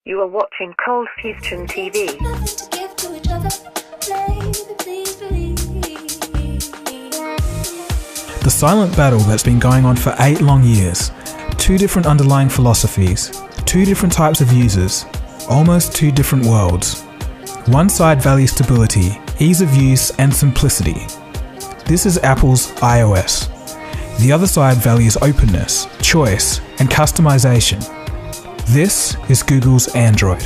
You are watching Cold Fusion TV. The silent battle that's been going on for 8 long years. 2 different underlying philosophies. 2 different types of users. Almost 2 different worlds. One side values stability, ease of use, and simplicity. This is Apple's iOS. The other side values openness, choice, and customization. This is Google's Android.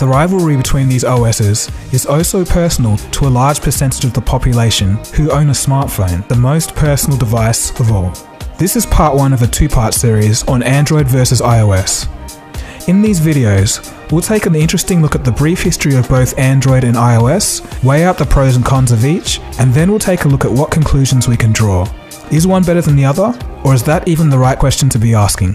The rivalry between these OSs is also personal to a large percentage of the population who own a smartphone, the most personal device of all. This is part 1 of a 2-part series on Android versus iOS. In these videos, we'll take an interesting look at the brief history of both Android and iOS, weigh out the pros and cons of each, and then we'll take a look at what conclusions we can draw. Is one better than the other, or is that even the right question to be asking?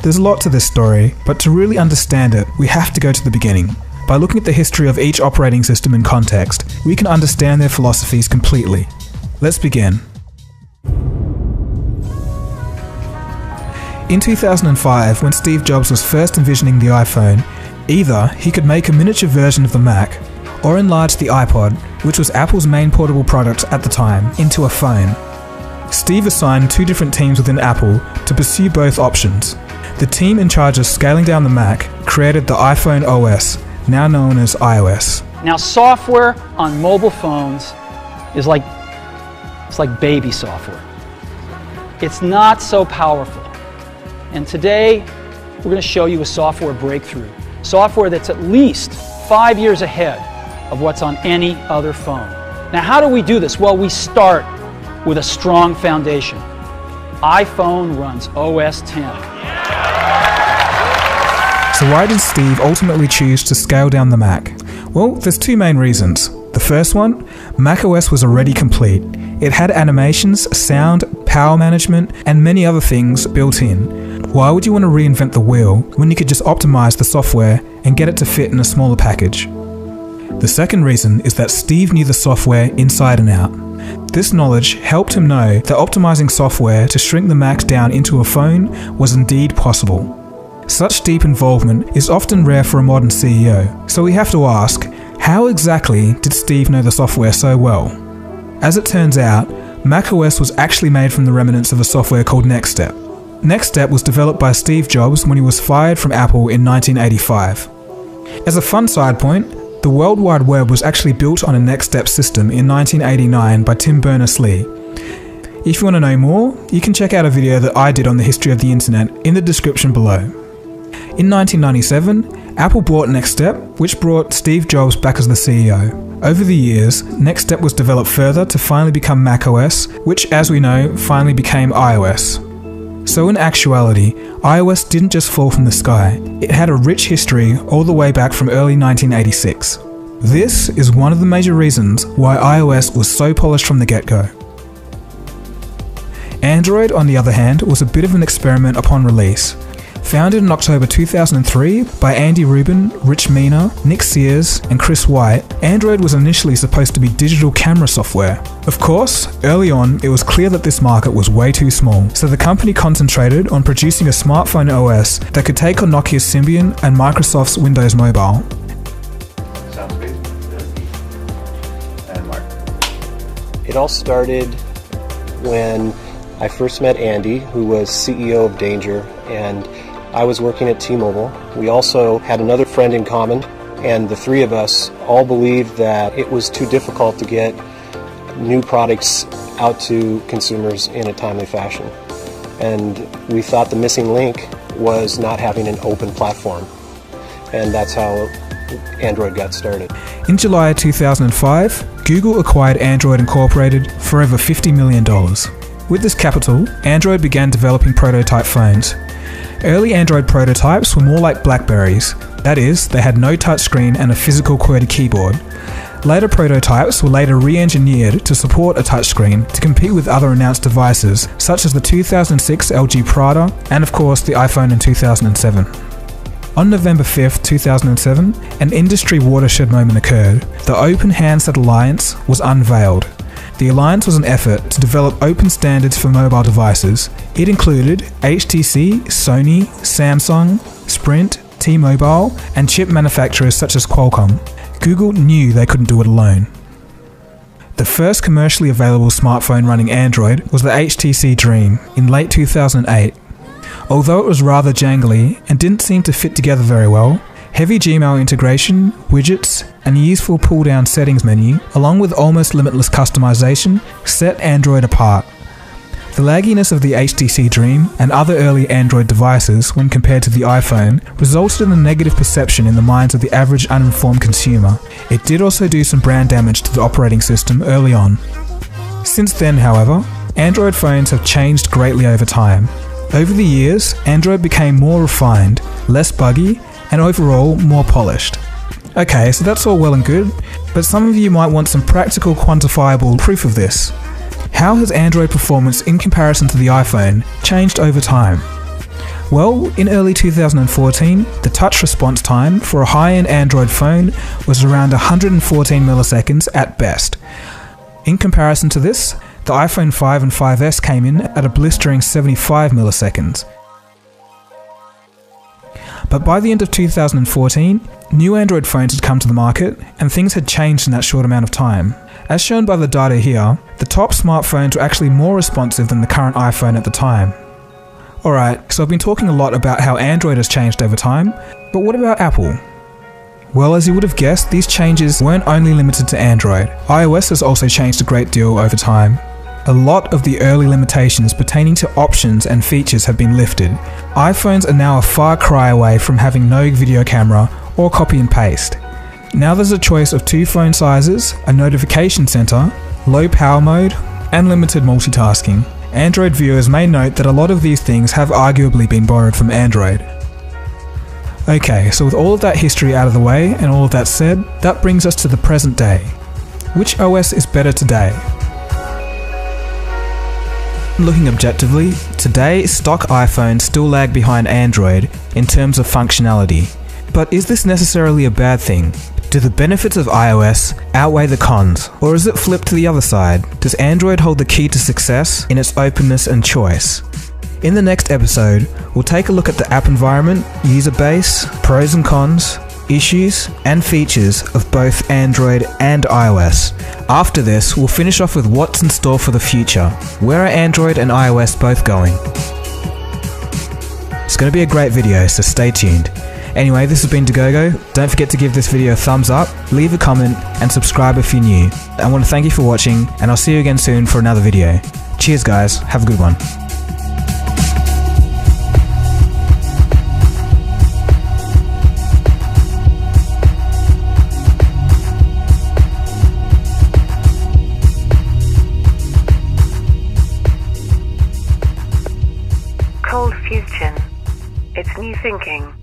There's a lot to this story, but to really understand it, we have to go to the beginning. By looking at the history of each operating system in context, we can understand their philosophies completely. Let's begin. In 2005, when Steve Jobs was first envisioning the iPhone, either he could make a miniature version of the Mac, or enlarge the iPod, which was Apple's main portable product at the time, into a phone. Steve assigned 2 different teams within Apple to pursue both options. The team in charge of scaling down the Mac created the iPhone OS, now known as iOS. Now, software on mobile phones is like baby software. It's not so powerful. And today, we're going to show you a software breakthrough. Software that's at least 5 years ahead of what's on any other phone. Now, how do we do this? Well, we start with a strong foundation. iPhone runs OS X. So why did Steve ultimately choose to scale down the Mac? Well, there's 2 main reasons. The first one, macOS was already complete. It had animations, sound, power management, and many other things built in. Why would you want to reinvent the wheel when you could just optimize the software and get it to fit in a smaller package? The second reason is that Steve knew the software inside and out. This knowledge helped him know that optimizing software to shrink the Mac down into a phone was indeed possible. Such deep involvement is often rare for a modern CEO, so we have to ask, how exactly did Steve know the software so well? As it turns out, macOS was actually made from the remnants of a software called NextStep. NextStep was developed by Steve Jobs when he was fired from Apple in 1985. As a fun side point, the World Wide Web was actually built on a NextStep system in 1989 by Tim Berners-Lee. If you want to know more, you can check out a video that I did on the history of the internet in the description below. In 1997, Apple bought NextStep, which brought Steve Jobs back as the CEO. Over the years, NextStep was developed further to finally become macOS, which, as we know, finally became iOS. So in actuality, iOS didn't just fall from the sky. It had a rich history all the way back from early 1986. This is one of the major reasons why iOS was so polished from the get-go. Android, on the other hand, was a bit of an experiment upon release. Founded in October 2003 by Andy Rubin, Rich Mina, Nick Sears, and Chris White, Android was initially supposed to be digital camera software. Of course, early on, it was clear that this market was way too small, so the company concentrated on producing a smartphone OS that could take on Nokia's Symbian and Microsoft's Windows Mobile. Sounds great. And Mark? It all started when I first met Andy, who was CEO of Danger, and I was working at T-Mobile. We also had another friend in common, and the 3 of us all believed that it was too difficult to get new products out to consumers in a timely fashion. And we thought the missing link was not having an open platform. And that's how Android got started. In July 2005, Google acquired Android Incorporated for over $50 million. With this capital, Android began developing prototype phones. Early Android prototypes were more like Blackberries. That is, they had no touchscreen and a physical QWERTY keyboard. Later prototypes were later re-engineered to support a touchscreen to compete with other announced devices, such as the 2006 LG Prada and of course the iPhone in 2007. On November 5th, 2007, an industry watershed moment occurred. The Open Handset Alliance was unveiled. The alliance was an effort to develop open standards for mobile devices. It included HTC, Sony, Samsung, Sprint, T-Mobile, and chip manufacturers such as Qualcomm. Google knew they couldn't do it alone. The first commercially available smartphone running Android was the HTC Dream in late 2008. Although it was rather jangly and didn't seem to fit together very well, heavy Gmail integration, widgets, and a useful pull-down settings menu, along with almost limitless customization, set Android apart. The lagginess of the HTC Dream and other early Android devices when compared to the iPhone resulted in a negative perception in the minds of the average uninformed consumer. It did also do some brand damage to the operating system early on. Since then, however, Android phones have changed greatly over time. Over the years, Android became more refined, less buggy, and overall more polished. Okay, so that's all well and good, but some of you might want some practical, quantifiable proof of this. How has Android performance in comparison to the iPhone changed over time? Well, in early 2014, the touch response time for a high-end Android phone was around 114 milliseconds at best. In comparison to this, the iPhone 5 and 5S came in at a blistering 75 milliseconds. But by the end of 2014, new Android phones had come to the market, and things had changed in that short amount of time. As shown by the data here, the top smartphones were actually more responsive than the current iPhone at the time. Alright, so I've been talking a lot about how Android has changed over time, but what about Apple? Well, as you would have guessed, these changes weren't only limited to Android. iOS has also changed a great deal over time. A lot of the early limitations pertaining to options and features have been lifted. iPhones are now a far cry away from having no video camera or copy and paste. Now there's a choice of 2 phone sizes, a notification center, low power mode, and limited multitasking. Android viewers may note that a lot of these things have arguably been borrowed from Android. Okay, so with all of that history out of the way and all of that said, that brings us to the present day. Which OS is better today? Looking objectively, today stock iPhones still lag behind Android in terms of functionality. But is this necessarily a bad thing? Do the benefits of iOS outweigh the cons? Or is it flipped to the other side? Does Android hold the key to success in its openness and choice? In the next episode, we'll take a look at the app environment, user base, pros and cons, issues, and features of both Android and iOS. After this, we'll finish off with what's in store for the future. Where are Android and iOS both going? It's going to be a great video, so stay tuned. Anyway, this has been Dagogo. Don't forget to give this video a thumbs up, leave a comment, and subscribe if you're new. I want to thank you for watching, and I'll see you again soon for another video. Cheers guys, have a good one. Cold Fusion. It's new thinking.